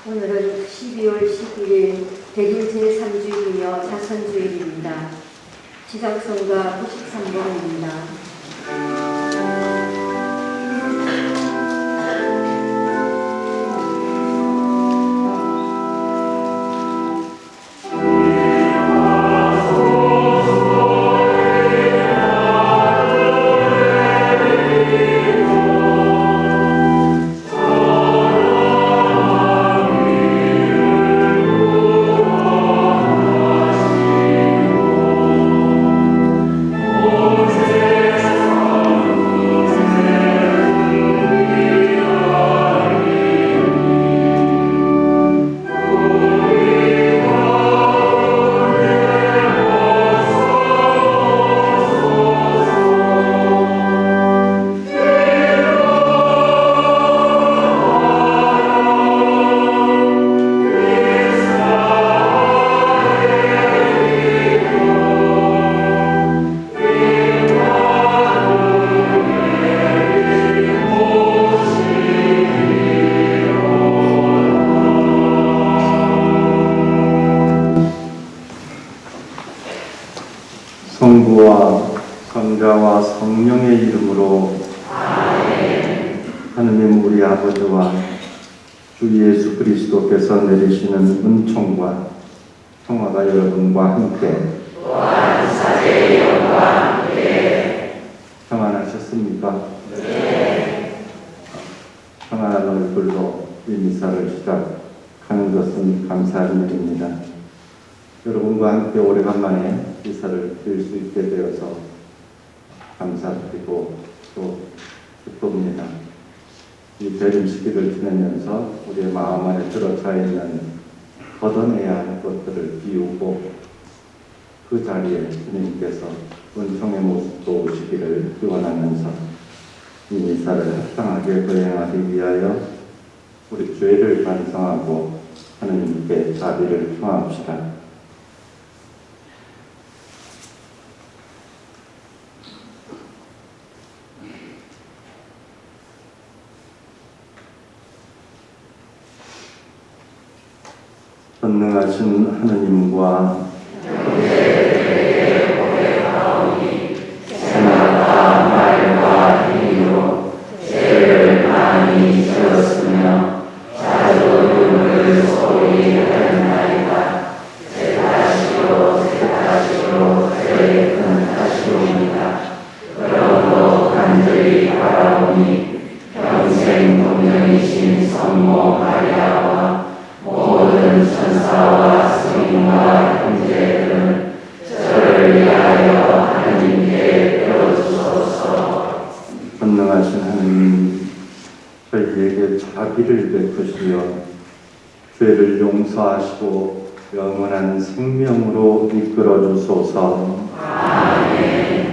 오늘은 12월 11일 100일 제3주일이며 자선주일입니다. 지각성가 93번입니다. 성부와 성자와 성령의 이름으로 아멘. 하느님 우리 아버지와 주 예수 그리스도께서 내리시는 은총과 평화가 여러분과 함께 또한 사제의 영과 함께 평안하셨습니까? 네. 평안한 얼굴로 이 미사를 시작하는 것은 감사한 일입니다. 여러분과 함께 오래간만에 미사를 드릴 수 있게 되어서 감사드리고 또 기쁩니다. 이 대림 시기를 지내면서 우리의 마음 안에 들어차 있는 걷어내야 할 것들을 비우고 그 자리에 주님께서 은총의 모습도 오시기를 기원하면서 이 미사를 합당하게 거행하기 위하여 우리 죄를 반성하고 하느님께 자비를 청합시다. 전능하신 하느님과 생각과 말과 힘으로 죄를 많이 지었으며 자주 눈물 소리 하였나이다. 제 탓이요 죄의 큰 탓이옵니다. 그러므로 간절히 바라오니 평생 동정이신 성모 마리아와 모든 천사와 성인과 형제들은 저를 위하여 하나님께 빌어주소서. 전능하신 하느님, 저희에게 자비를 베푸시어 죄를 용서하시고 영원한 생명으로 이끌어 주소서. 아멘.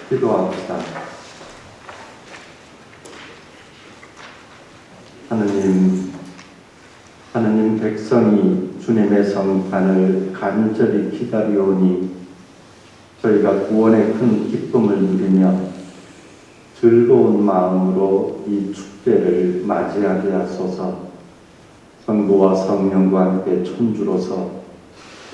기도합시다. 하느님 백성이 주님의 성탄을 간절히 기다리오니 저희가 구원의 큰 기쁨을 누리며 즐거운 마음으로 이 축제를 맞이하게 하소서. 성부와 성령과 함께 천주로서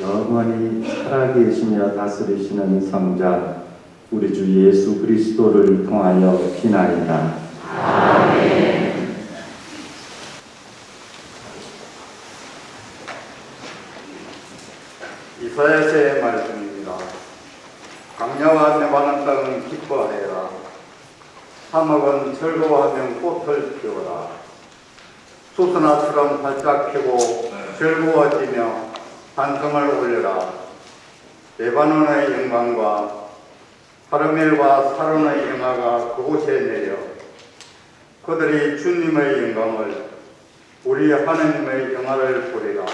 영원히 살아계시며 다스리시는 성자 우리 주 예수 그리스도를 통하여 비나이다. 아멘. 이사야서의 말씀입니다. 강야와 메마른 땅은 기뻐하여라. 사막은 즐거워하며 꽃을 피워라. 수선화처럼 활짝 피고 즐거워지며 한성을 올려라. 레바논의 영광과 카르멜과 사론의 영화가 그곳에 내려 그들이 주님의 영광을 우리 하나님의 영화를 보리라.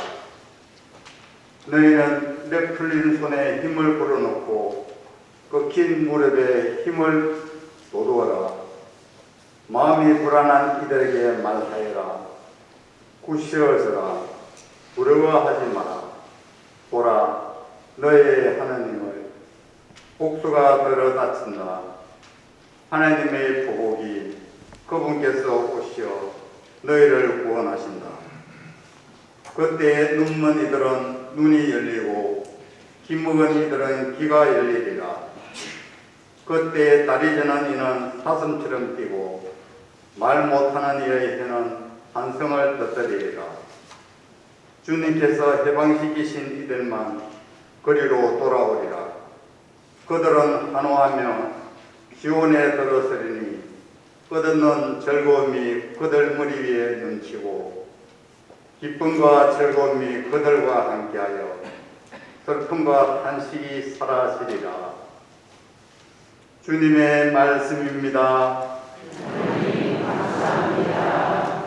너희는 렉풀린 손에 힘을 불어넣고 꺾인 무릎에 힘을 돋우어라. 마음이 불안한 이들에게 말하여라. 굳세어져라. 두려워하지 마라. 보라, 너의 하나님을 복수가 들어 닥친다. 하나님의 보복이 그분께서 오시어 너희를 구원하신다. 그때 눈먼 이들은 눈이 열리고 귀먹은 이들은 귀가 열리리라. 그때 다리 저는 이는 사슴처럼 뛰고 말 못하는 이의 혀는 한성을 터뜨리리라. 주님께서 해방시키신 이들만 거리로 돌아오리라. 그들은 환호하며 시온에 들어서리니 끝없는 즐거움이 그들 머리 위에 넘치고 기쁨과 즐거움이 그들과 함께하여 슬픔과 한식이 사라지리라. 주님의 말씀입니다. 하나님 감사합니다.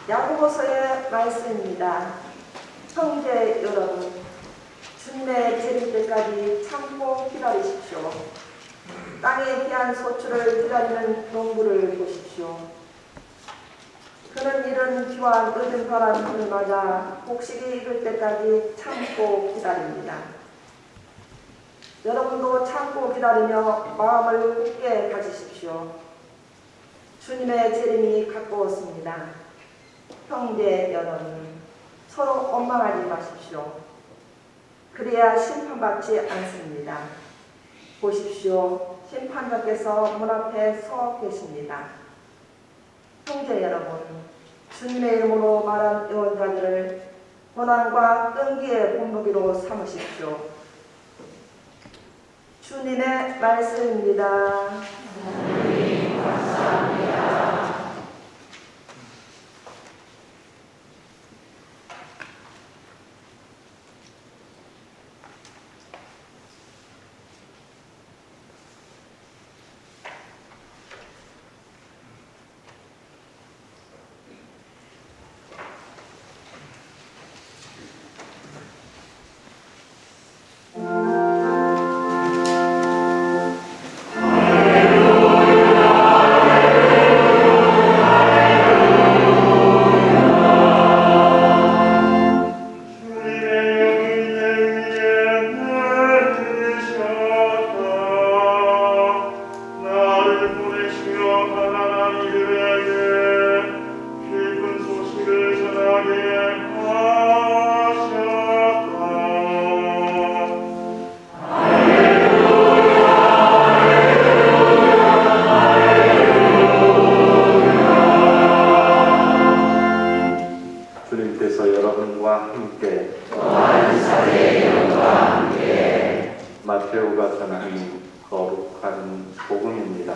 야고보서의 말씀입니다. 형제 여러분, 주님의 재림 때까지 참고 기다리십시오. 땅에 귀한 소출을 기다리는 농부를 보십시오. 그는 이른 비와 늦은 바람을 맞아 곡식이 익을 때까지 참고 기다립니다. 여러분도 참고 기다리며 마음을 굳게 가지십시오. 주님의 재림이 가까웠습니다. 형제 여러분, 서로 원망하지 마십시오. 그래야 심판받지 않습니다. 보십시오. 심판자께서 문 앞에 서 계십니다. 형제 여러분, 주님의 이름으로 말한 예언자들을 고난과 끈기의 본보기로 삼으십시오. 주님의 말씀입니다. 하나님 감사합니다. 주님께서 여러분과 함께 마테오가 전하는 거룩한 복음입니다.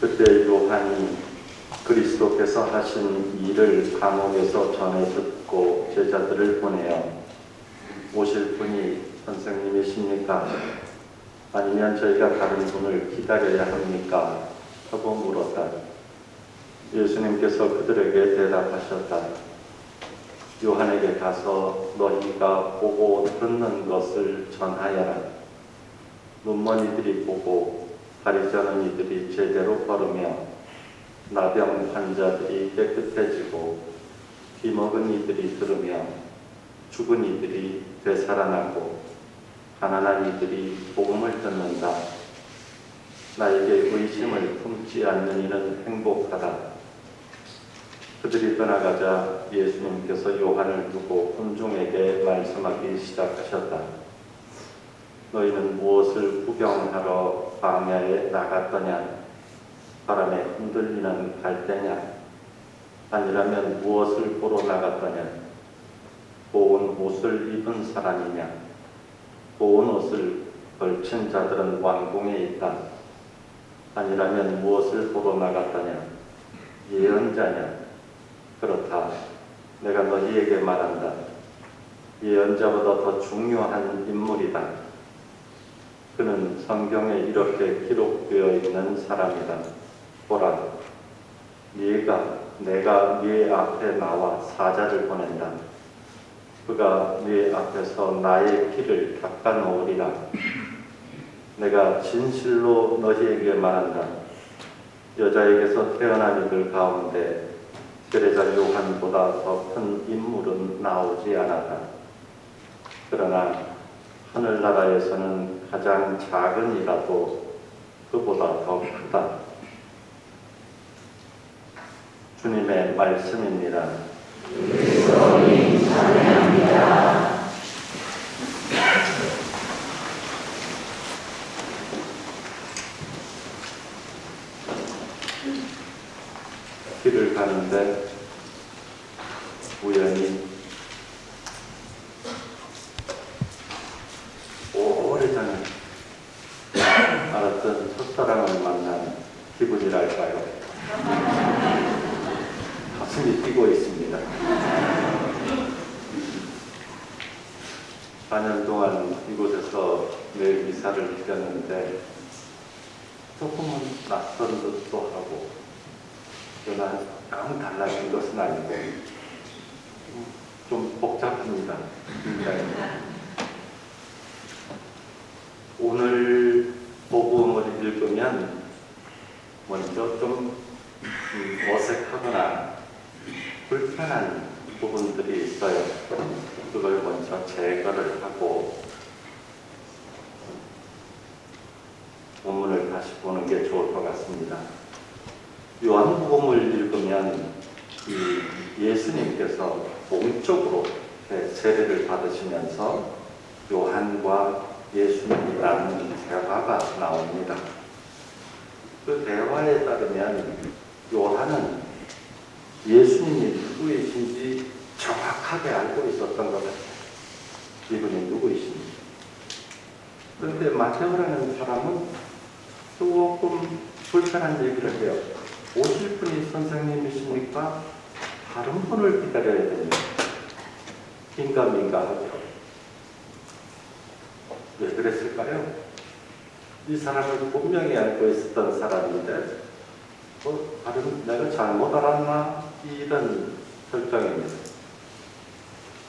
그때 요한이 그리스도께서 하신 일을 감옥에서 전해 듣고 제자들을 보내어 오실 분이 선생님이십니까? 아니면 저희가 다른 분을 기다려야 합니까? 하고 물었다. 예수님께서 그들에게 대답하셨다. 요한에게 가서 너희가 보고 듣는 것을 전하여라. 눈먼 이들이 보고 다리 저는 이들이 제대로 걸으며 나병 환자들이 깨끗해지고 귀먹은 이들이 들으며 죽은 이들이 되살아나고 가난한 이들이 복음을 듣는다. 나에게 의심을 품지 않는 이는 행복하다. 그들이 떠나가자 예수님께서 요한을 두고 군중에게 말씀하기 시작하셨다. 너희는 무엇을 구경하러 광야에 나갔더냐? 바람에 흔들리는 갈대냐? 아니라면 무엇을 보러 나갔더냐? 고운 옷을 입은 사람이냐? 고운 옷을 걸친 자들은 왕궁에 있다. 아니라면 무엇을 보러 나갔더냐? 예언자냐? 그렇다. 내가 너희에게 말한다. 예언자보다 더 중요한 인물이다. 그는 성경에 이렇게 기록되어 있는 사람이다. 보라, 내가 네 앞에 나와 사자를 보낸다. 그가 네 앞에서 나의 길을 닦아놓으리라. 내가 진실로 너희에게 말한다. 여자에게서 태어난 이들 가운데 세례자 요한보다 더 큰 인물은 나오지 않았다. 그러나 하늘나라에서는 가장 작은 이라도 그보다 더 크다. 주님의 말씀입니다. 그리스도님 찬양합니다. 길을 가는데 우연히 오래전에 알았던 첫사랑을 만난 기분이랄까요? 가슴이 뛰고 있습니다. 4년 동안 이곳에서 매일 미사를 드렸는데 조금은 낯선 듯도 하고 그러나 너무 달라진 것은 아니고 좀 복잡합니다. 오늘 복음을 읽으면 먼저 좀 어색하거나 불편한 부분들이 있어요. 그걸 먼저 제거를 하고 본문을 다시 보는 게 좋을 것 같습니다. 요한복음을 읽으면 예수님께서 공적으로 세례를 받으시면서 요한과 예수님이 나누는 대화가 나옵니다. 그 대화에 따르면 요한은 예수님이 누구이신지 정확하게 알고 있었던 것 같아요. 이분이 누구이신지. 그런데 마테오라는 사람은 조금 불편한 얘기를 해요. 오실 분이 선생님이십니까? 다른 분을 기다려야 됩니다. 긴가민가하죠. 왜 그랬을까요? 이 사람을 분명히 알고 있었던 사람인데 다른 내가 잘못 알았나? 이런 결정입니다.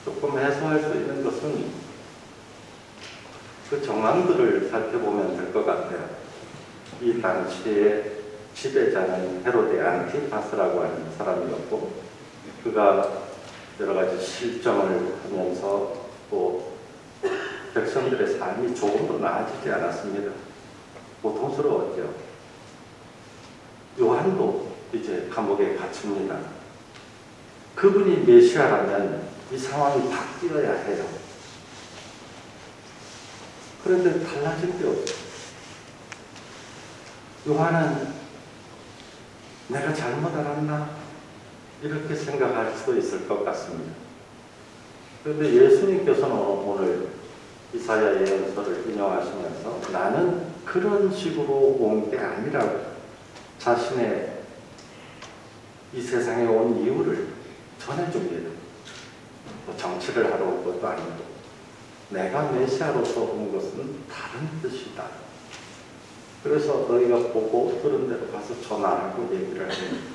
조금 해소할 수 있는 것은 그 정황들을 살펴보면 될 것 같아요. 이 당시에 지배자는 헤로데 안티파스라고 하는 사람이었고, 그가 여러 가지 실정을 하면서 또 백성들의 삶이 조금도 나아지지 않았습니다. 고통스러웠죠. 요한도 이제 감옥에 갇힙니다. 그분이 메시아라면 이 상황이 바뀌어야 해요. 그런데 달라진 게 없어요. 요한은 내가 잘못 알았나? 이렇게 생각할 수도 있을 것 같습니다. 그런데 예수님께서는 오늘 이사야 예언서를 인용하시면서 나는 그런 식으로 온 게 아니라고 자신의 이 세상에 온 이유를 전해줍니다. 뭐 정치를 하러 온 것도 아니고 내가 메시아로서 온 것은 다른 뜻이다. 그래서 너희가 보고 들은 대로 가서 전하라고 얘기를 합니다.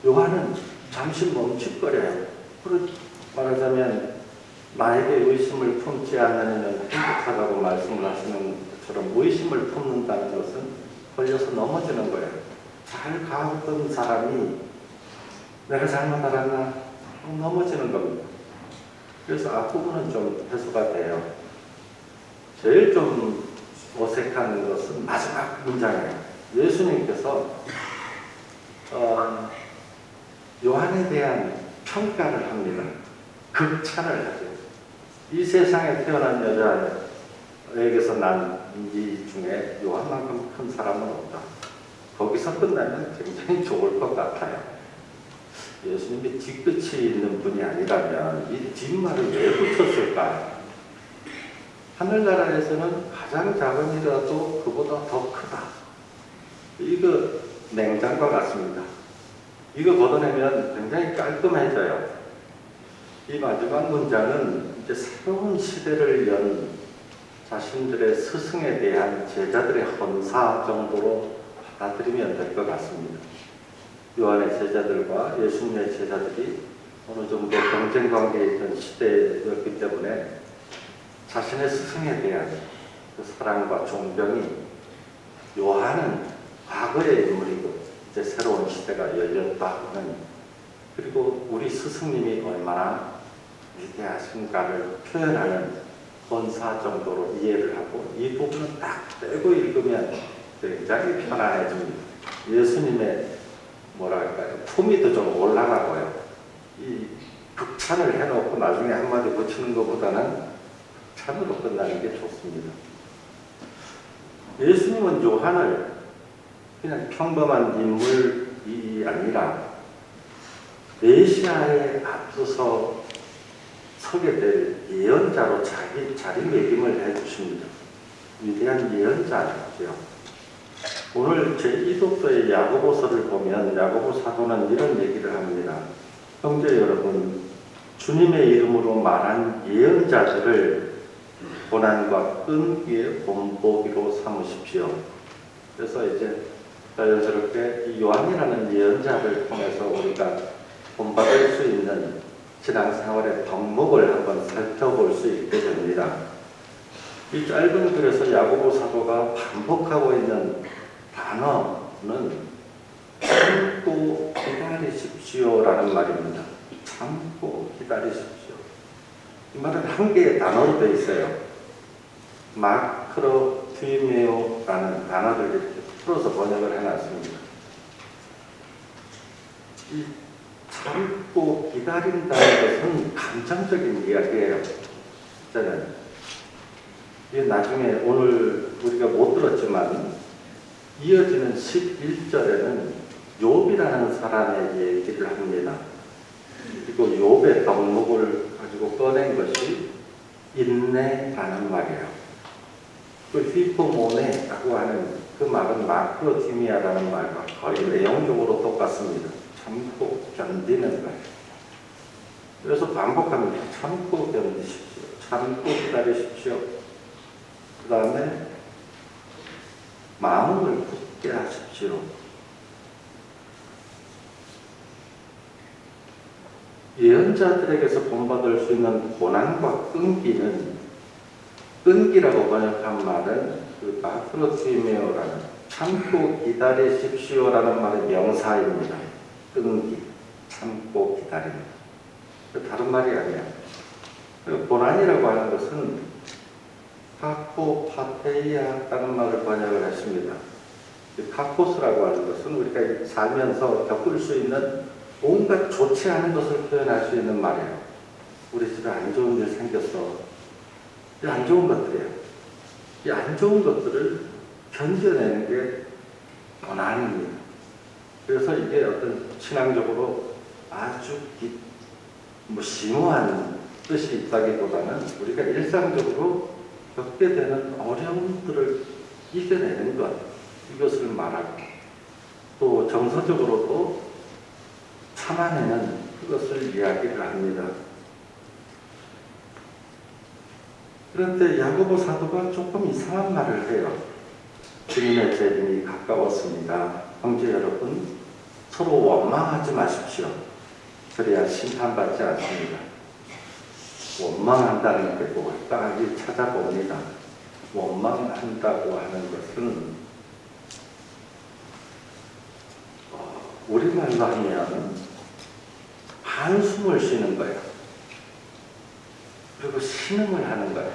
요한은 잠시 멈칫거려요. 말하자면 나에게 의심을 품지 않으면 행복하다고 말씀을 하시는 것처럼 의심을 품는다는 것은 걸려서 넘어지는 거예요. 잘 가던 사람이 내가 잘못 알았나? 넘어지는 겁니다. 그래서 앞부분은 좀 해소가 돼요. 제일 좀 어색한 것은 마지막 문장이에요. 예수님께서 요한에 대한 평가를 합니다. 극찬을 하죠. 이 세상에 태어난 여자에게서 난 이 중에 요한만큼 큰 사람은 없다. 거기서 끝나면 굉장히 좋을 것 같아요. 예수님이 뒤끝이 있는 분이 아니라면 이 뒷말을 왜 붙였을까? 하늘나라에서는 가장 작은 이라도 그보다 더 크다. 이거 냉장고 같습니다. 이거 걷어내면 굉장히 깔끔해져요. 이 마지막 문장은 이제 새로운 시대를 연 자신들의 스승에 대한 제자들의 헌사 정도로 받아들이면 될 것 같습니다. 요한의 제자들과 예수님의 제자들이 어느 정도 경쟁 관계에 있던 시대였기 때문에 자신의 스승에 대한 그 사랑과 존경이 요한은 과거의 인물이고 이제 새로운 시대가 열렸다는, 그리고 우리 스승님이 얼마나 위대하신가를 표현하는 헌사 정도로 이해를 하고 이 부분은 딱 떼고 읽으면 굉장히 편안해집니다. 예수님의 뭐랄까요, 품위도 좀 올라가고요. 이 극찬을 해놓고 나중에 한마디 붙이는 것보다는 찬으로 끝나는 게 좋습니다. 예수님은 요한을 그냥 평범한 인물이 아니라 메시아에 앞서서 서게 될 예언자로 자기 자리매김을 해주십니다. 위대한 예언자죠. 오늘 제2독서의 야고보서를 보면 야고보 사도는 이런 얘기를 합니다. 형제 여러분, 주님의 이름으로 말한 예언자들을 고난과 끈기의 본보기로 삼으십시오. 그래서 이제 자연스럽게 이 요한이라는 예언자를 통해서 우리가 본받을 수 있는 신앙생활의 덕목을 한번 살펴볼 수 있게 됩니다. 이 짧은 글에서 야고보 사도가 반복하고 있는 단어는 참고 기다리십시오라는 말입니다. 참고 기다리십시오. 이 말은 한 개의 단어로 되어 있어요. 마크로티메오라는 단어를 이렇게 풀어서 번역을 해놨습니다. 이 참고 기다린다는 것은 감정적인 이야기예요. 저는 이게 나중에 오늘 우리가 못 들었지만 이어지는 11절에는 욥이라는 사람의 얘기를 합니다. 그리고 욥의 덕목을 가지고 꺼낸 것이 인내라는 말이에요. 그 히포모네라고 하는 그 말은 마크로티미아라는 말과 거의 내용적으로 똑같습니다. 참고 견디는 것. 그래서 반복합니다. 참고 견디십시오. 참고 기다리십시오. 그 다음에 마음을 굳게 하십시오. 예언자들에게서 본받을 수 있는 고난과 끈기라고 번역한 말은 그 마크로티메오라는 참고 기다리십시오라는 말의 명사입니다. 끈기, 참고 기다립니다. 다른 말이 아니야. 고난이라고 하는 것은 카코파테이아라는 말을 번역을 했습니다. 카코스라고 하는 것은 우리가 살면서 겪을 수 있는 온갖 좋지 않은 것을 표현할 수 있는 말이에요. 우리 집에 안 좋은 일 생겼어. 이 안 좋은 것들이에요. 이 안 좋은 것들을 견뎌내는 게 고난입니다. 그래서 이게 어떤 신앙적으로 아주 심오한 뜻이 있다기보다는 우리가 일상적으로 겪게 되는 어려움들을 이겨내는 것, 이것을 말하고 또 정서적으로도 참아내는 그것을 이야기를 합니다. 그런데 야고보 사도가 조금 이상한 말을 해요. 주님의 재림이 가까웠습니다. 형제 여러분, 서로 원망하지 마십시오. 그래야 심판받지 않습니다. 원망한다는 게 뭘까? 찾아봅니다. 원망한다고 하는 것은 우리말로 하면 한숨을 쉬는 거예요. 그리고 신음을 하는 거예요.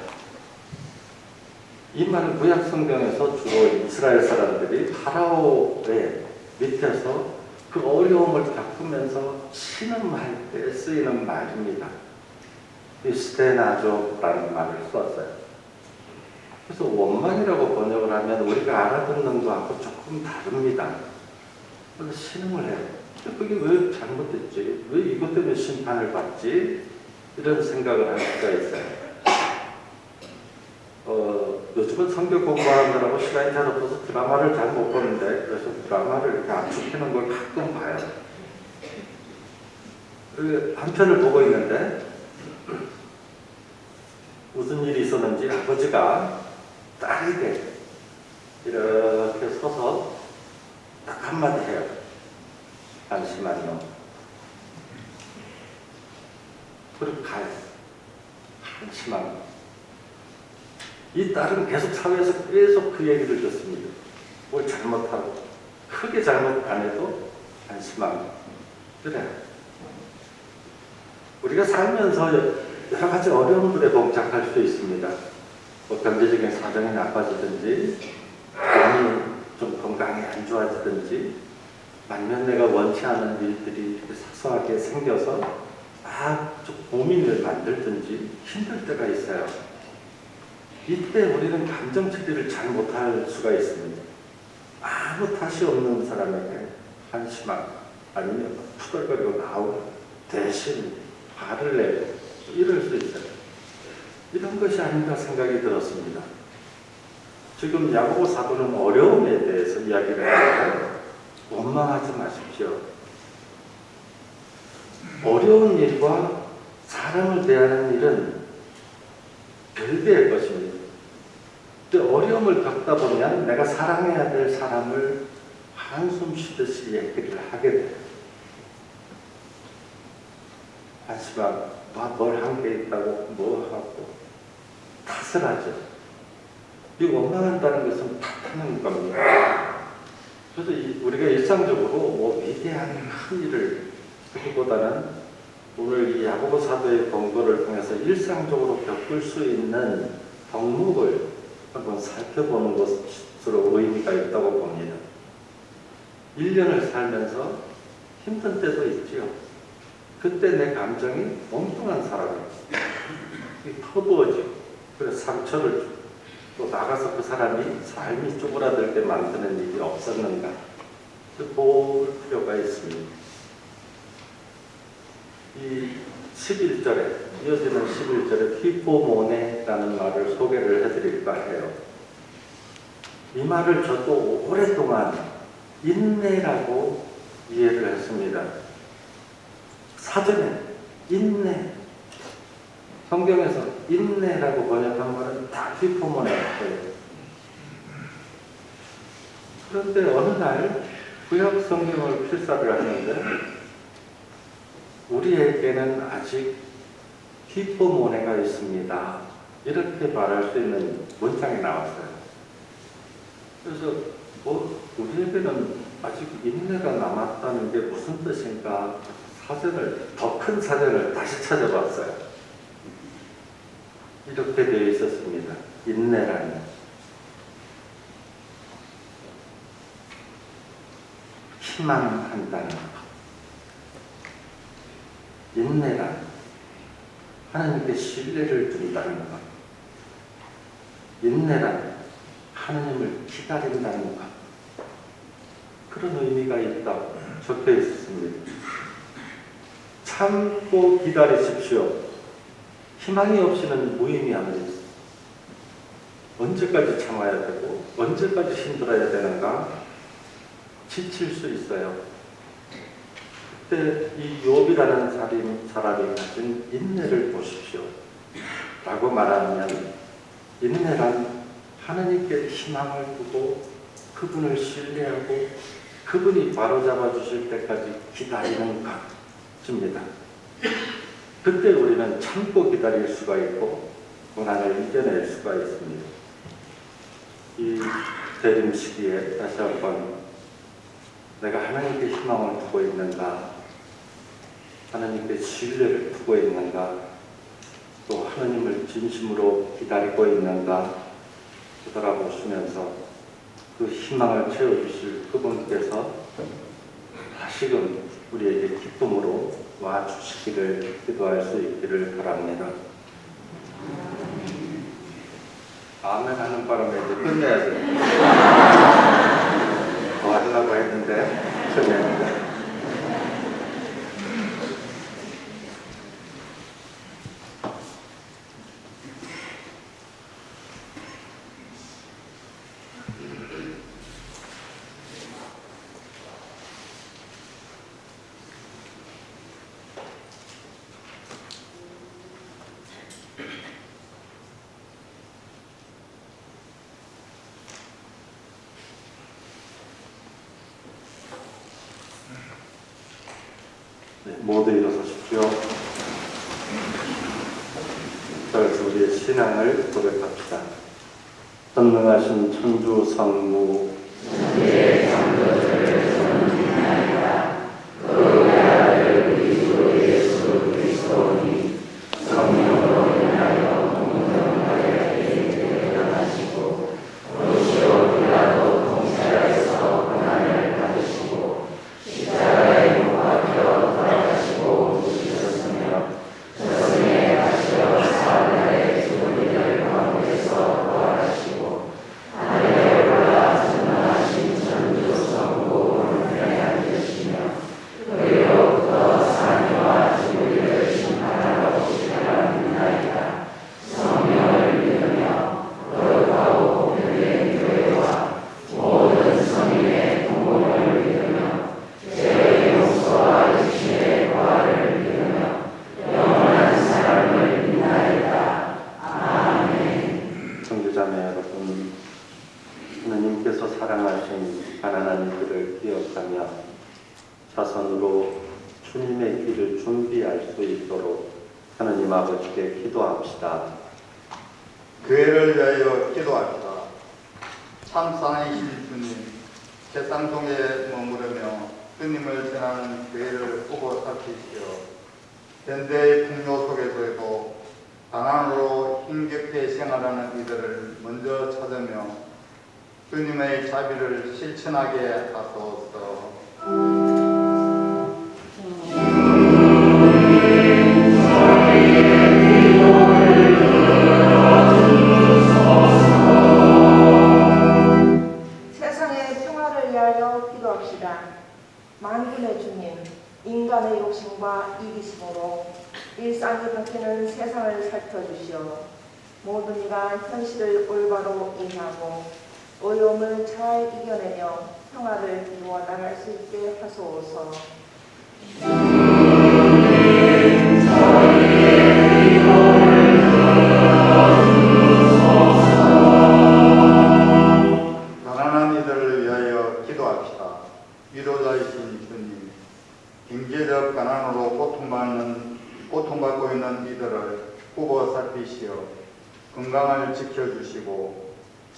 이 말은 구약 성경에서 주로 이스라엘 사람들이 파라오의 밑에서 그 어려움을 겪으면서 신음할 때 쓰이는 말입니다. 스테나조라는 말을 썼어요. 그래서 원망이라고 번역을 하면 우리가 알아듣는 거하고 조금 다릅니다. 그래서 신음을 해요. 그게 왜 잘못됐지? 왜 이것 때문에 심판을 받지? 이런 생각을 할 수가 있어요. 요즘은 성경 공부하느라고 시간이 잘 없어서 드라마를 잘 못 보는데, 그래서 드라마를 이렇게 압축해놓은 걸 가끔 봐요. 한 편을 보고 있는데 무슨 일이 있었는지 아버지가 딸에게 이렇게 서서 딱 한마디 해요. 잠시만요. 그리고 가요. 잠시만요. 이 딸은 계속 사회에서 계속 그 얘기를 듣습니다. 뭘 잘못하고 크게 잘못 안 해도 한심하고 그래. 우리가 살면서 여러 가지 어려움들에 봉착할 수 있습니다. 뭐 경제적인 사정이 나빠지든지 몸이 좀 건강이 안 좋아지든지 만면 내가 원치 않은 일들이 이렇게 사소하게 생겨서 좀 고민을 만들든지 힘들 때가 있어요. 이때 우리는 감정 처리를 잘 못할 수가 있습니다. 아무 탓이 없는 사람에게 한심하고 아니면 투덜거리고 나오고 대신 화를 내고 이럴 수 있어요. 이런 것이 아닌가 생각이 들었습니다. 지금 야고보 사도는 어려움에 대해서 이야기를 하는데 원망하지 마십시오. 어려운 일과 사람을 대하는 일은 별개의 것입니다. 어려움을 겪다 보면 내가 사랑해야 될 사람을 한숨 쉬듯이 얘기를 하게 돼요. 하지만 뭘 한 게 있다고 뭐 하고 탓을 하죠. 이 원망한다는 것은 탓하는 겁니다. 그래서 우리가 일상적으로 뭐 위대한 큰 일을 하기보다는 오늘 이 야고보 사도의 권고를 통해서 일상적으로 겪을 수 있는 덕목을 한번 살펴보는 것으로 의미 의미가 있다고 봅니다. 1년을 살면서 힘든 때도 있지요. 그때 내 감정이 엉뚱한 사람이에요. 터부어지고, 그래서 상처를 주고, 또 나가서 그 사람이 삶이 쪼그라들게 만드는 일이 없었는가, 볼 필요가 있습니다. 이 11절에, 이어지는 11절에 히포모네라는 말을 소개를 해드릴까 해요. 이 말을 저도 오랫동안 인내라고 이해를 했습니다. 사전에 인내, 성경에서 인내라고 번역한 거는 다 히포모네예요. 그런데 어느 날 구약 성경을 필사를 하는데 우리에게는 아직 히포모네가 있습니다. 이렇게 말할 수 있는 문장이 나왔어요. 그래서 우리에게는 아직 인내가 남았다는 게 무슨 뜻인가 더 큰 사전을 다시 찾아봤어요. 이렇게 되어 있었습니다. 인내라는 희망한다는 것. 인내란 하나님께 신뢰를 둔다는 것. 인내란 하나님을 기다린다는 것. 그런 의미가 있다고 적혀 있습니다. 참고 기다리십시오. 희망이 없이는 무의미합니다. 언제까지 참아야 되고 언제까지 힘들어야 되는가 지칠 수 있어요. 그때 이 욥이라는 사람이 가진 인내를 보십시오 라고 말하면, 인내란 하나님께 희망을 두고 그분을 신뢰하고 그분이 바로잡아 주실 때까지 기다리는 것입니다. 그때 우리는 참고 기다릴 수가 있고 고난을 이겨낼 수가 있습니다. 이 대림 시기에 다시 한번 내가 하나님께 희망을 두고 있는가, 하나님께 신뢰를 두고 있는가, 또 하나님을 진심으로 기다리고 있는가 되돌아보시면서 그 희망을 채워주실 그분께서 다시금 우리에게 기쁨으로 와주시기를 기도할 수 있기를 바랍니다. 아멘 하는 바람에 이제 끝내야 돼요. 더 하려고 했는데 끝냅니다. 네, 모두 일어서십시오. 그래서 우리의 신앙을 고백합시다. 전능하신 천주 성부 자손으로 주님의 길을 준비할 수 있도록 하나님 아버지께 기도합시다. 교회를 위하여 기도합시다. 참 사랑이신 주님, 세상 속에 머무르며 주님을 전하는 교회를 보고 살피시오. 현대의 풍요 속에서도 가난으로 힘겹게 생활하는 이들을 먼저 찾으며 주님의 자비를 실천하게 하소서. 세상의 평화를 위하여 기도합시다. 만군의 주님, 인간의 욕심과 이기심으로 일상이 바뀌는 세상을 살펴주시어 모든 이가 현실을 올바로 이해하고 어려움을 잘 이겨내며 평화를 이루어 나갈 수 있게 하소서. 가난한 이들을 위하여 기도합시다. 위로자이신 주님, 경제적 가난으로 고통받고 있는 이들을 후보 살피시어 건강을 지켜주시고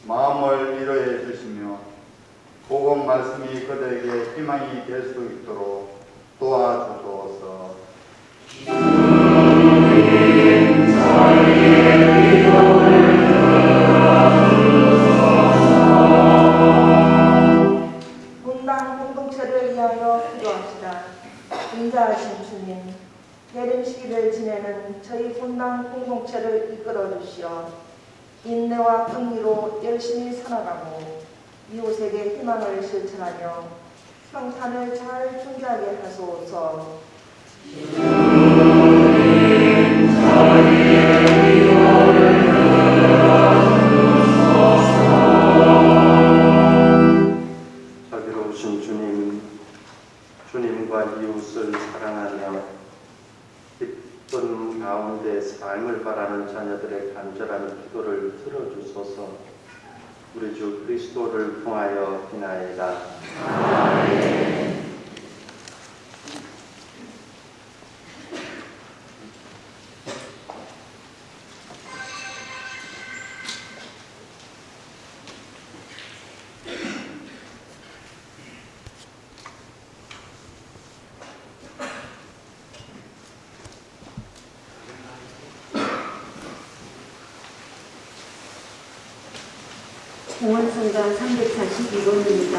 마음을 위로해 주시며 복음 말씀이 그들에게 희망이 될 수 있도록 도와주소서. 분당 공동체를 위하여 기도합시다. 인자하신 주님, 여름 시기를 지내는 저희 분당 공동체를 이끌어 주시어 인내와 긍의로 열심히 살아가고 이웃에게 희망을 실천하며 평탄을 잘 존재하게 하소서. 자비로우신 주님, 주님과 이웃을 사랑하며 기쁨 가운데 삶을 바라는 자녀들의 간절한 기도를 들어주소서. 우리 주 그리스도를 통하여 비나이다. 아멘. 공원성가 342번입니다.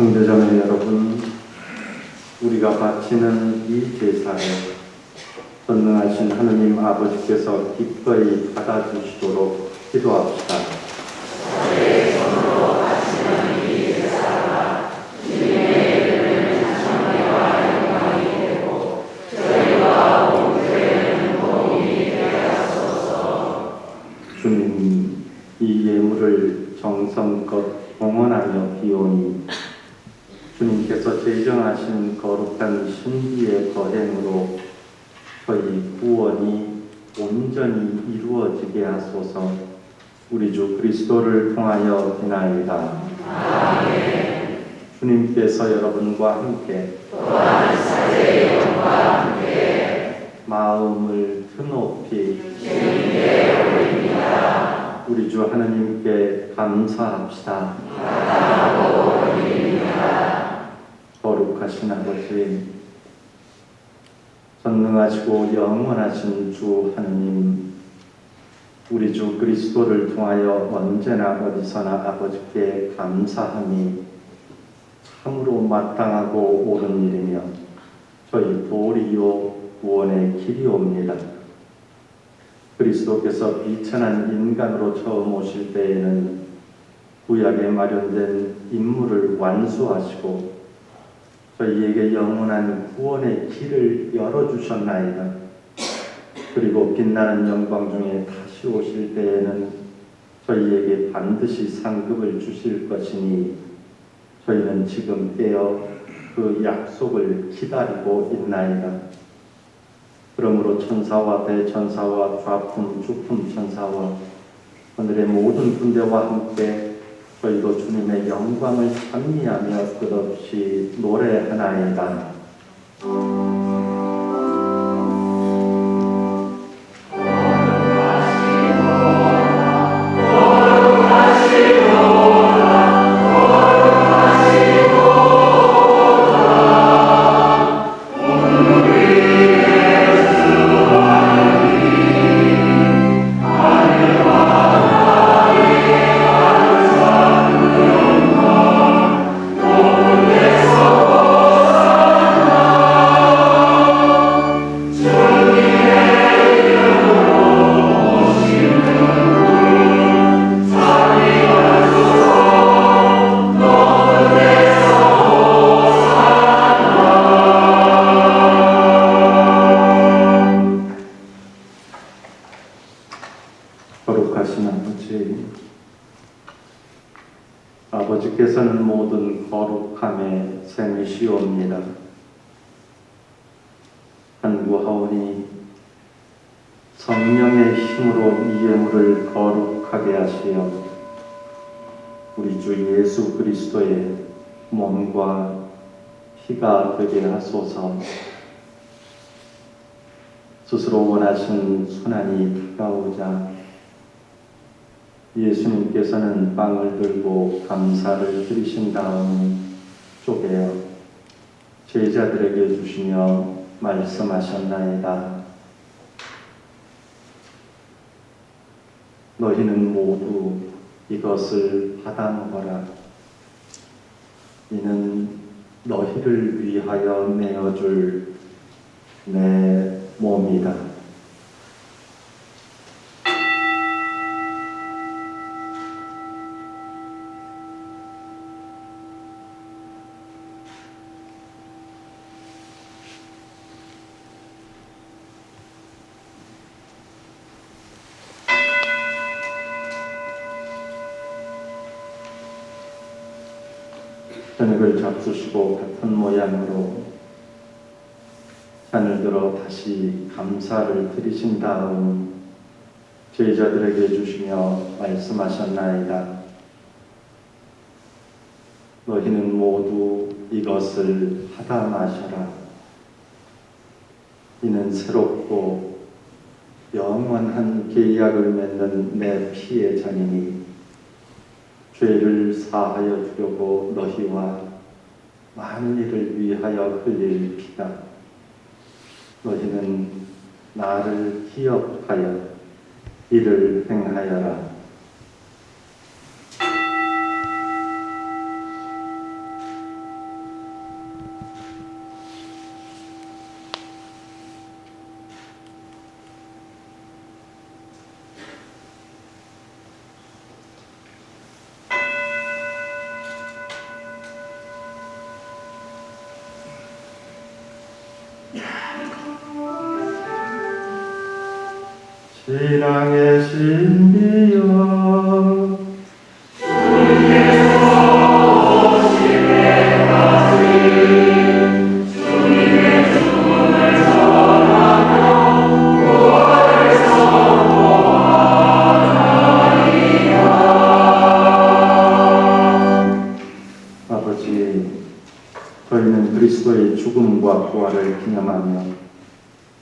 형제자매 여러분, 우리가 바치는 이 제사에 전능하신 하느님 아버지께서 기꺼이 받아주시도록 기도합시다. 주님, 이 예물을 정성껏 봉헌하며 비오니 주님께서 제정하신 거룩한 신비의 거행으로 저희 구원이 온전히 이루어지게 하소서. 우리 주 그리스도를 통하여 비나이다. 아멘. 주님께서 여러분과 함께 또한 사제의 영과 함께 마음을 드높이 주님께 올립니다. 우리 주 하나님께 감사합시다. 감사하고 올립니다. 거룩하신 아버지, 전능하시고 영원하신 주 하느님, 우리 주 그리스도를 통하여 언제나 어디서나 아버지께 감사함이 참으로 마땅하고 옳은 일이며 저희 도리요 구원의 길이옵니다. 그리스도께서 비천한 인간으로 처음 오실 때에는 구약에 마련된 임무를 완수하시고 저희에게 영원한 구원의 길을 열어주셨나이다. 그리고 빛나는 영광 중에 다시 오실 때에는 저희에게 반드시 상급을 주실 것이니 저희는 지금 깨어 그 약속을 기다리고 있나이다. 그러므로 천사와 대천사와 좌품 주품 천사와 하늘의 모든 군대와 함께 저희도 주님의 영광을 찬미하며 끝없이 노래하나이다. 거룩하신 아버지, 아버지께서는 모든 거룩함의 셈이시옵니다. 간구하오니 성령의 힘으로 이 예물을 거룩하게 하시어 우리 주 예수 그리스도의 몸과 피가 되게 하소서. 스스로 원하신 순환이 다가오자 예수님께서는 빵을 들고 감사를 드리신 다음 쪼개어 제자들에게 주시며 말씀하셨나이다. 너희는 모두 이것을 받아 먹어라. 이는 너희를 위하여 내어줄 내 몸이다. 저녁을 잡수시고 같은 모양으로 잔을 들어 다시 감사를 드리신 다음 제자들에게 주시며 말씀하셨나이다. 너희는 모두 이것을 받아 마셔라. 이는 새롭고 영원한 계약을 맺는 내 피의 잔이니 죄를 사하여 주려고 너희와 많은 이를 위하여 흘릴 피다. 너희는 나를 기억하여 이를 행하여라. 신앙의 신비여 저희는 그리스도의 죽음과 부활을 기념하며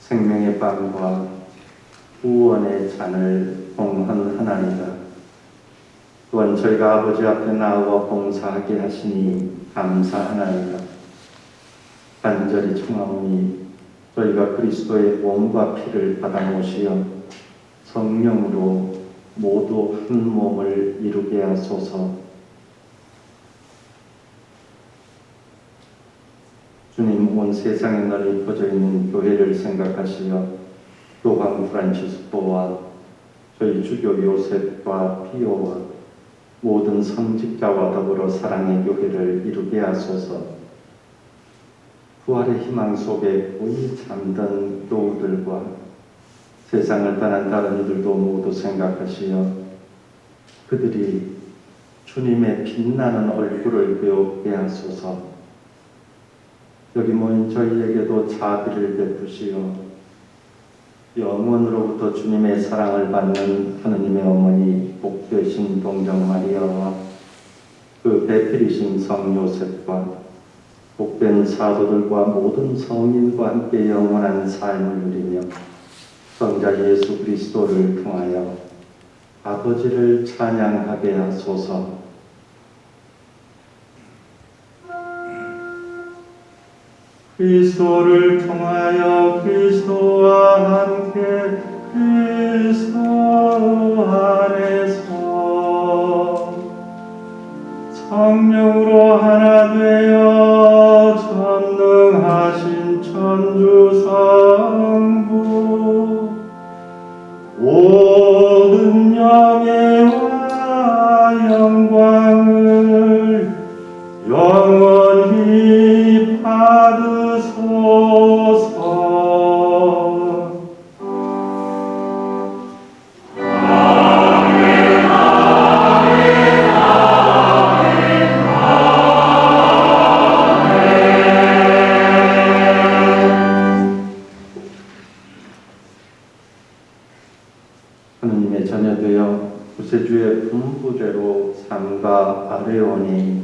생명의 빵과 구원의 잔을 봉헌하나이다. 또한 저희가 아버지 앞에 나와 봉사하게 하시니 감사하나이다. 간절히 청하오니 저희가 그리스도의 몸과 피를 받아 모시어 성령으로 모두 한 몸을 이루게 하소서. 주님, 온 세상에 널리 퍼져 있는 교회를 생각하시어 교황 프란치스코와 저희 주교 요셉과 피오와 모든 성직자와 더불어 사랑의 교회를 이루게 하소서. 부활의 희망 속에 고이 잠든 교우들과 세상을 떠난 다른 이들도 모두 생각하시어 그들이 주님의 빛나는 얼굴을 배우게 하소서. 여기 모인 저희에게도 자비를 베푸시어 영원으로부터 주님의 사랑을 받는 하느님의 어머니 복되신 동정 마리아와 그 배필이신 성 요셉과 복된 사도들과 모든 성인과 함께 영원한 삶을 누리며 성자 예수 그리스도를 통하여 아버지를 찬양하게 하소서. 그리스도를 통하여 그리스도와 함께 그리스도 안에서 성령으로 하나 되어 전능하신 천주 성부 모든 영예와 영광을 영원히 받으소서. 하느님의 자녀되어 구세주의 분부대로 삶과 아뢰오니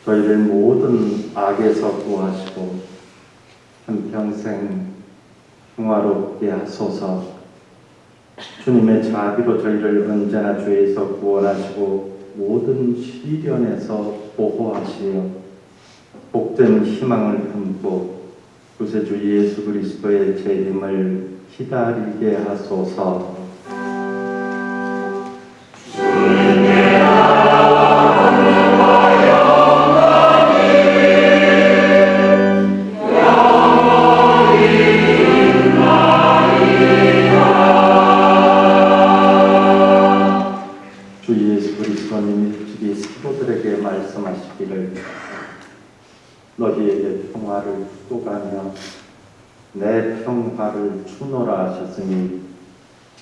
저희를 모든 악에서 구하시고 한평생 평화롭게 하소서. 주님의 자비로 저희를 언제나 죄에서 구원하시고 모든 시련에서 보호하시어 복된 희망을 품고 구세주 예수 그리스도의 재림을 기다리게 하소서. 그들에게 말씀하시기를 너희에게 평화를 주고 가며 내 평화를 주노라 하셨으니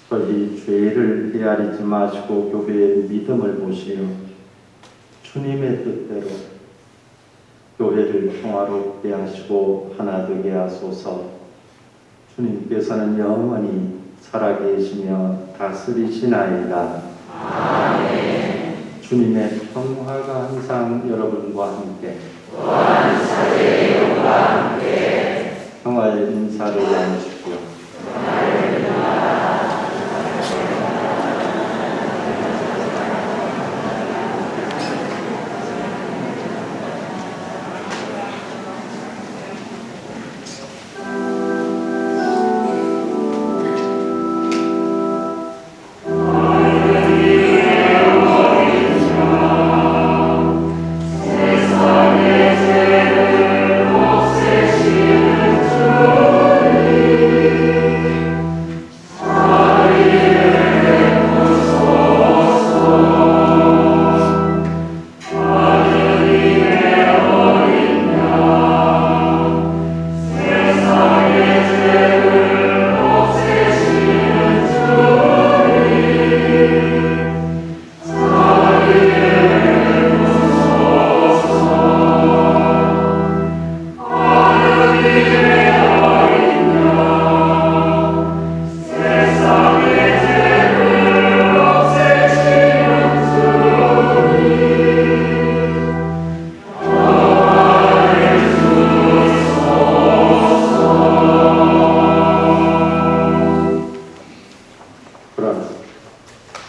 저희 죄를 헤아리지 마시고 교회의 믿음을 보시어 주님의 뜻대로 교회를 평화롭게 하시고 하나 되게 하소서. 주님께서는 영원히 살아계시며 다스리시나이다. 아멘. 주님의 평화가 항상 여러분과 함께 또한 사제의 영과 함께 평화의 인사를 나누십시오.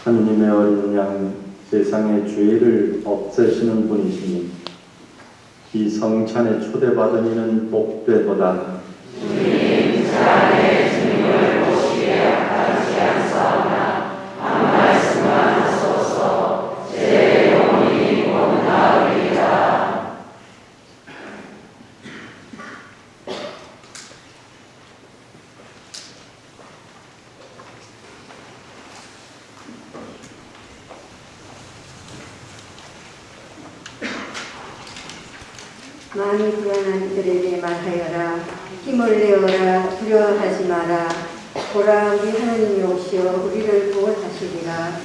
하느님의 어린 양 세상의 죄를 없애시는 분이시니 이 성찬에 초대받은 이는 복되도다. 주님 그 안에 주님을 보시기에 합당치 않사오나 한 말씀만 하소서. 제 영혼이 곧 나으리이다. 마음이 불안한 이들에게 말하여라. 힘을 내어라. 두려워하지 마라. 보라, 우리 하나님이 오시어 우리를 구원하시리라.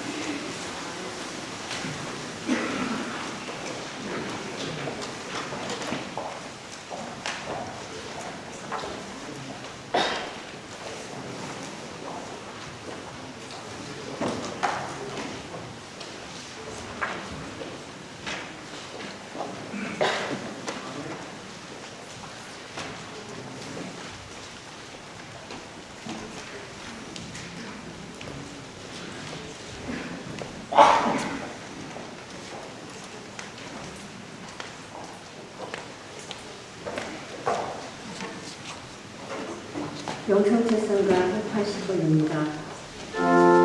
영성제선과 합하실 분입니다. 아멘.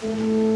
오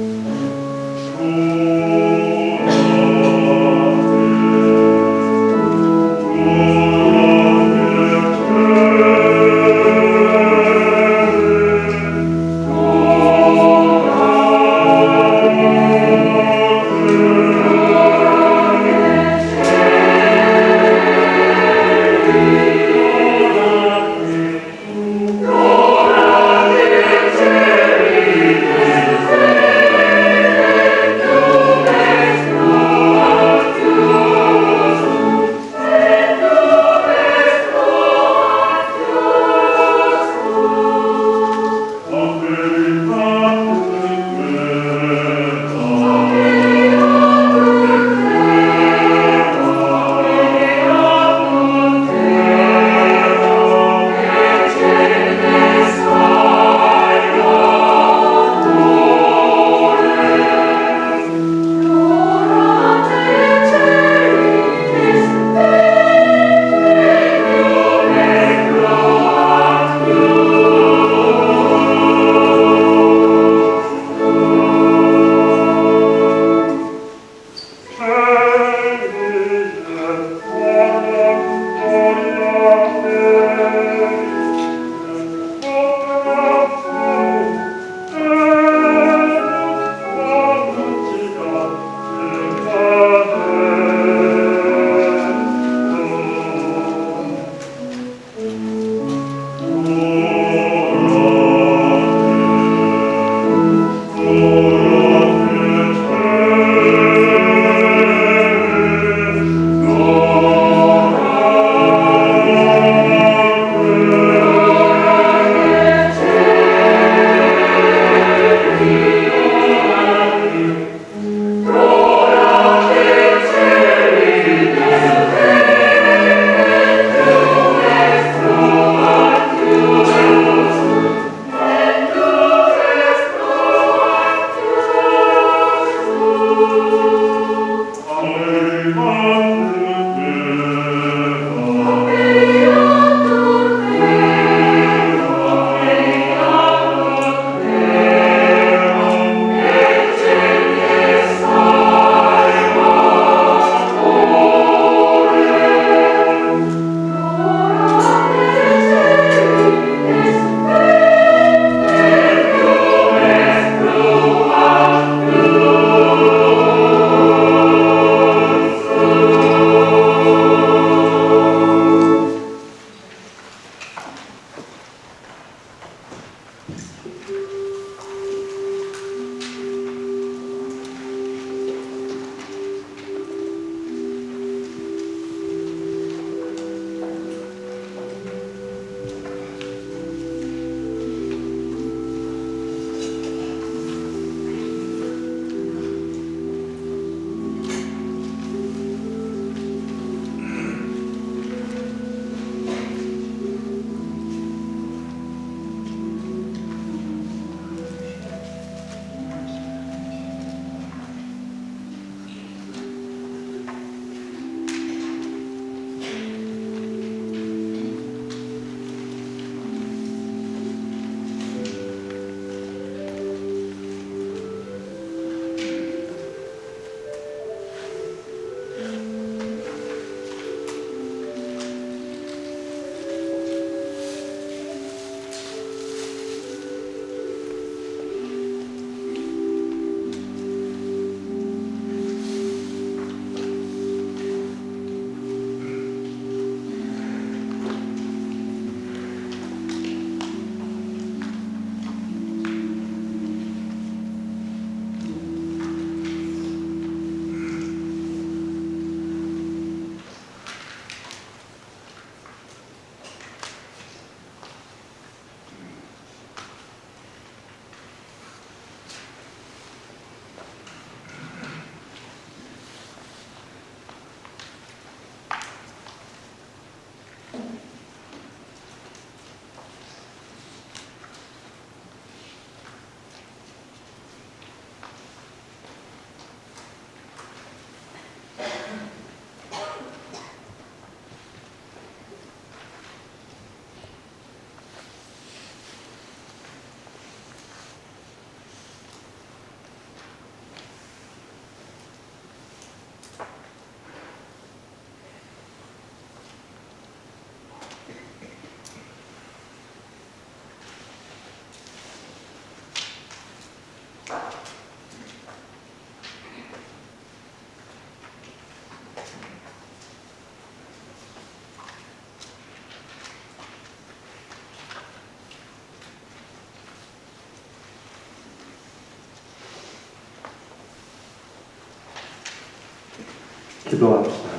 기도합시다.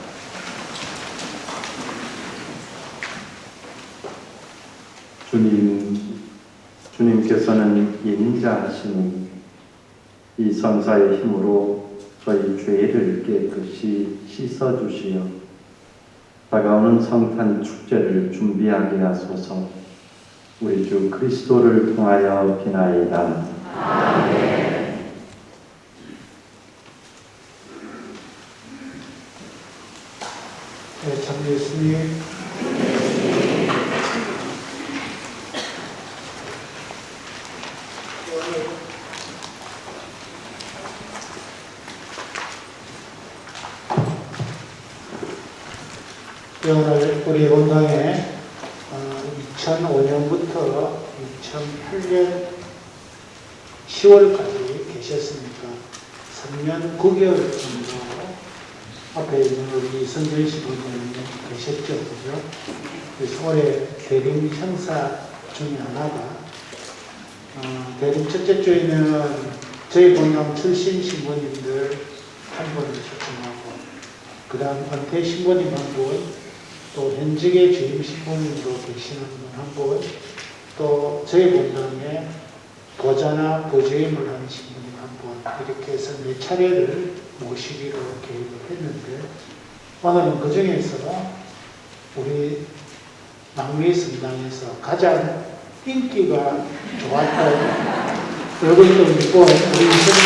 주님께서는 인자하시니 이 선사의 힘으로 저희 죄를 깨끗이 씻어주시어 다가오는 성탄 축제를 준비하게 하소서. 우리 주 그리스도를 통하여 비나이다. 아멘. 네, 참 예수님 오늘 우리 본당에 2005년부터 2008년 10월까지 계셨으니까 3년 9개월 정도 앞에 있는 우리 선전 시부모님 계셨죠, 그죠? 그래서 올해 대림 형사 중에 하나가 대림 첫째 주에는 저희 본당 출신 신부님들 한 분을 초청하고 그 다음 은퇴 신부님 한 분, 또 현직의 주임 신부님으로 계시는 분 한 분, 또 저희 본당에 보좌나 부주임을 하는 신부님 한 분, 이렇게 해서 4차례를 모시기로 계획을 했는데 오늘은 그 중에서 우리 망미 성당에서 가장 인기가 좋았던 얼굴도 있고 우리 선생님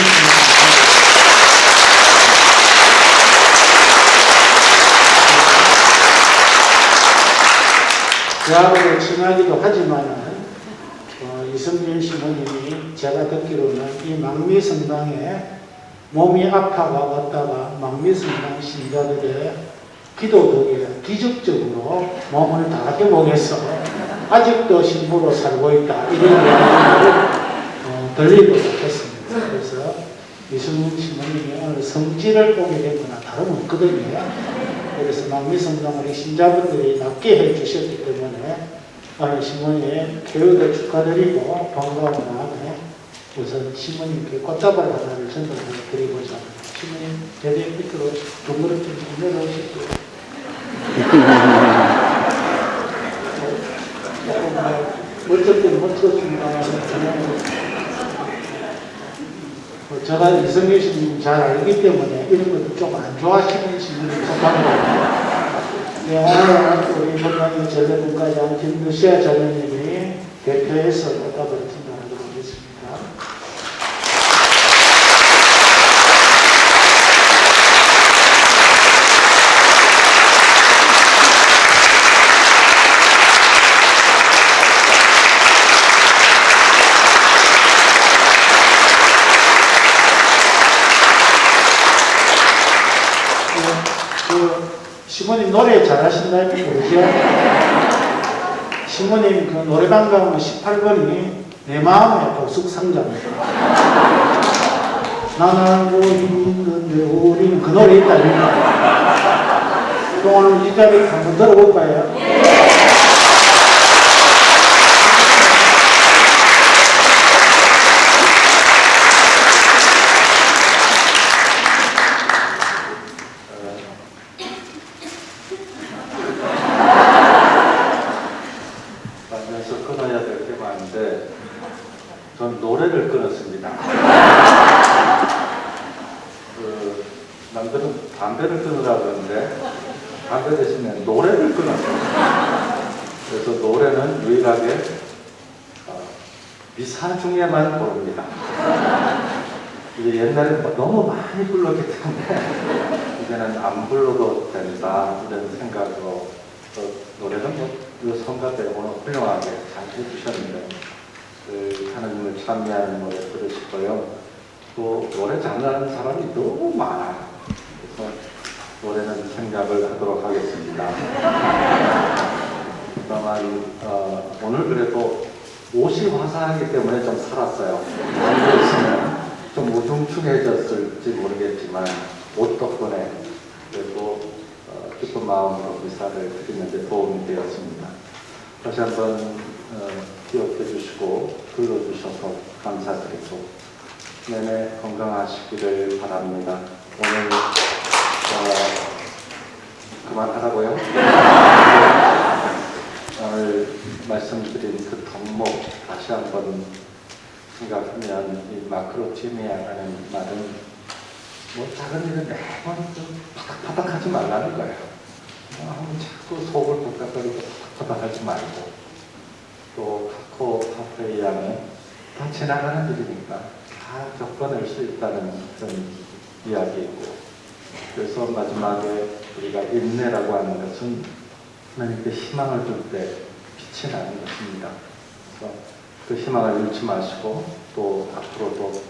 대학으로 친하기도 하지만은 이성진 신부님이 제가 듣기로는 이 망미성당에 몸이 아파가 왔다가 망미성당 신자들의 기도 덕에 기적적으로 몸을 다 회복해서 아직도 신부로 살고 있다 이런 이야기를 들리도록 했습니다. 그래서 이성진 신부님이 오늘 성지를 보게 된 거나 다름없거든요. 그래서 망미성당 우리 신자분들이 낫게 해주셨기 때문에 오늘 신부님 교육을 축하드리고 반가운 마음에 우선 신부님께 꽃다발 하나를 전달해 드리고자 합니다. 신부님 제대 밑으로 두 그릇 좀 내려오실게요. 어쩔 때는 멋졌습니다. 제가 이성계 신부님 잘 알기 때문에 이런 것도 좀 안 좋아하시는 신부님 속한 거예요. 네, 오늘 우리 본당의 전례분과장 김두시아 장로님이 대표해서 꽃다발을 전달하도록 하겠습니다. 시모님 노래 잘하신다는 모르죠? 시모님 그 노래방 가면 18번이 내 마음의 복숙상자입니다. 나는 알고 있는데 우리는 그 노래 있다니까. 또 오늘 이 자리에 한번 들어볼까요? 전 노래를 끊었습니다. 남들은 담배를 끊으라고 그러는데 담배 대신에 노래를 끊었습니다. 그래서 노래는 유일하게 미사 중에만 부릅니다. 이제 옛날에 너무 많이 불렀기 때문에 이제는 안 불러도 된다 이런 생각으로 노래는 성가 때 오늘 훌륭하게 잘 해주셨는데 하나님을 찬미하는 노래 들으실 거예요. 또 노래 잘하는 사람이 너무 많아요. 그래서 노래는 생각을 하도록 하겠습니다. 다만 오늘 그래도 옷이 화사하기 때문에 좀 살았어요. 안 그랬으면 좀 우중충해졌을지 모르겠지만 옷 덕분에 그래도 기쁜 마음으로 미사를 드리는데 도움이 되었습니다. 다시 한번 기억해 주시고 불러주셔서 감사드리고 내내 건강하시기를 바랍니다. 오늘 그만하라고요? 오늘 말씀드린 그 덕목 다시 한번 생각하면 이 마크로티미아라는 말은 뭐 작은 일은 매번 좀 파닥파닥하지 말라는 거예요. 자꾸 속을 복잡거리고 파닥파닥하지 말고 또 카코파프레이아는 다 지나가는 일이니까 다 겪어낼 수 있다는 그런 이야기이고 그래서 마지막에 우리가 인내라고 하는 것은 하나님께 희망을 줄 때 빛이 나는 것입니다. 그래서 그 희망을 잃지 마시고 또 앞으로도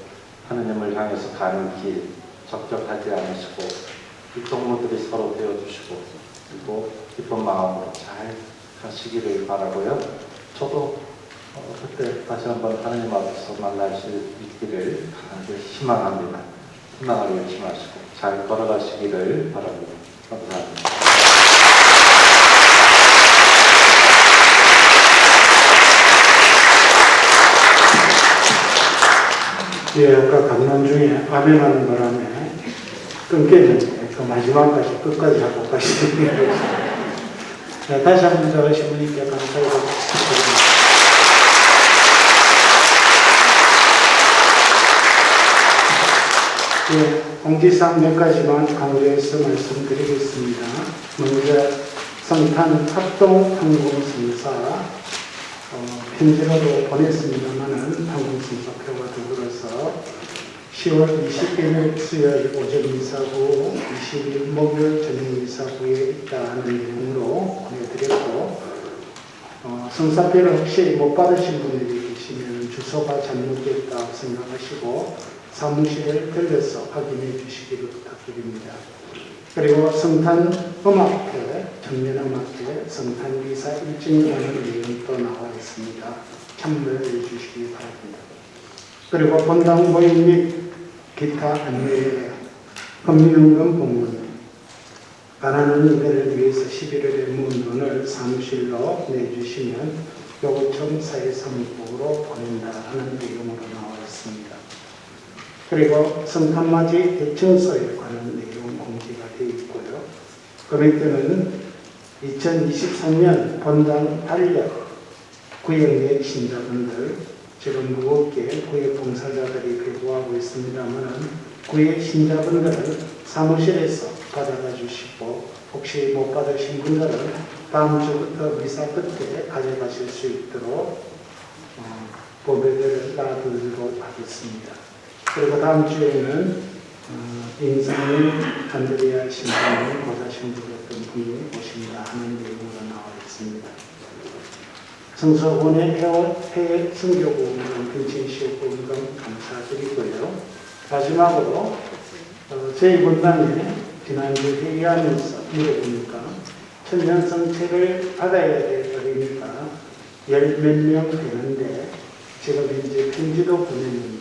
하느님을 향해서 가는 길 적적하지 않으시고 이 동무들이 서로 되어주시고 그리고 기쁜 마음으로 잘 가시기를 바라고요. 저도 그때 다시 한번 하느님 앞에서 만날 수 있기를 강하게 희망합니다. 희망을 잃지 마시고 잘 걸어가시기를 바랍니다. 감사합니다. 예, 아까 강론 중에 아멘하는 바람에 끊겼는데 그 마지막까지 끝까지 하고 가시네요. 네, 다시 한번 저 신부님께 감사를 드립니다. 예, 공지사항 몇 가지만 강조해서 말씀드리겠습니다. 먼저 성탄 합동항공승사 편지로도 보냈습니다만은 항공승사표와 더불어서 10월 21일 수요일 오전 미사후, 20일 목요일 저녁 미사후에 있다는 내용으로 보내드렸고 승사표를 혹시 못 받으신 분들이 계시면 주소가 잘못됐다고 생각하시고 사무실에 들려서 확인해 주시기를 부탁드립니다. 그리고 성탄 음악회, 청년음악회, 성탄 기사 일정이라는 내용도 나와 있습니다. 참여해 주시기 바랍니다. 그리고 본당 모임 및 기타 안내에 헌민연금 공문, 가난한 이들을 위해서 11월에 모은 돈을 사무실로 내주시면 요구청 사회사무국으로 보낸다 하는 내용으로 나와 있습니다. 그리고 성탄맞이 대청소에 관한 내용 공지가 되어 있고요. 금액대는 2023년 본당 달력 구역내 신자분들 지금 무겁게 구역 봉사자들이 배부하고 있습니다만 구역 신자분들은 사무실에서 받아가 주시고 혹시 못 받으신 분들은 다음 주부터 미사 끝에 가져가실 수 있도록 보배를 놔두도록 하겠습니다. 그리고 다음 주에는 인상인 안드레아 신부님, 고자 신부였던 분이 오신다 하는 내용으로 나와 있습니다. 성서원의 해외 선교보험금, 펜션시효보험금 감사드리고요. 마지막으로 저희 본당에 지난주 회의하면서 물어보니까 천년성체를 받아야 될 어린이가 10몇 명 되는데 지금 현재 편지도 보냈는데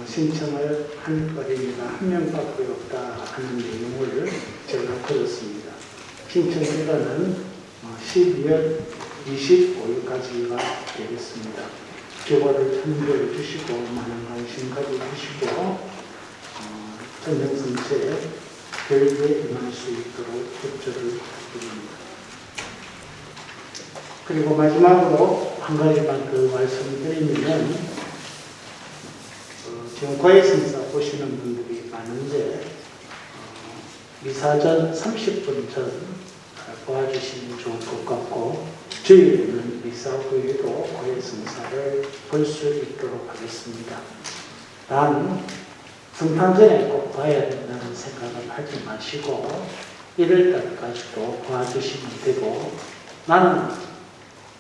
신청을 한 어린이가 1명밖에 없다 하는 내용을 제가 들었습니다. 신청 기간은 12월 25일까지가 되겠습니다. 교과를 참조해 주시고 많은 관심 가져주시고 천년성체 교육에 임할 수 있도록 협조를 부탁드립니다. 그리고 마지막으로 한 가지만 더 말씀드리면 지금 고해성사 보시는 분들이 많은데 미사전 30분 전 도와주시면 좋을 것 같고 주일에는 미사 후에도 고해성사를 볼 수 있도록 하겠습니다. 단 성탄 전에 꼭 봐야 된다는 생각을 하지 마시고 1월달까지도 도와주시면 되고 나는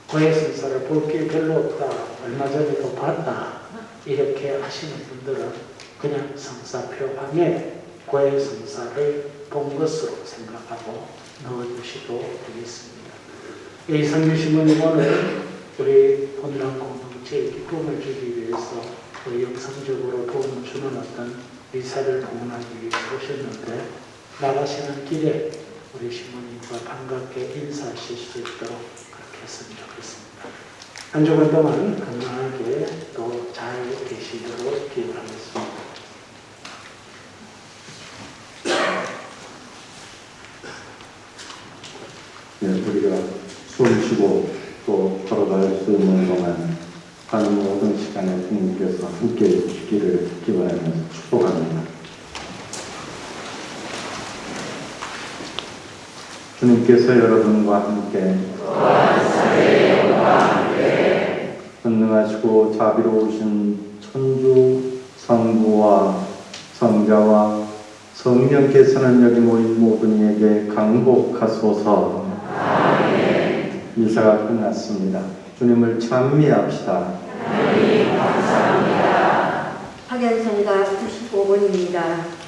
고해성사를 볼 게 별로 없다, 얼마 전에도 봤다 이렇게 하시는 분들은 그냥 성사표방에 고해성사를 본 것으로 생각하고 넣어주시도 되겠습니다. 이 성교신부님 오늘 우리 본당 공동체에 기쁨을 주기 위해서 우리 영상적으로 도움을 주는 어떤 미사를 동원하기 위해 오셨는데 나가시는 길에 우리 신부님과 반갑게 인사하실 수 있도록 그렇게 했으면 좋겠습니다. 한 주간 동안 건강하게 또 잘 계시도록 기원하겠습니다. 기도하는 동안 가는 모든 시간에 주님께서 함께 해주시기를 기원하면서 축복합니다. 주님께서 여러분과 함께 전능하시고 자비로우신 천주 성부와 성자와 성령께서는 여기 모인 모든 이에게 강복하소서. 미사가 끝났습니다. 주님을 찬미합시다. 하겐성가 95번입니다.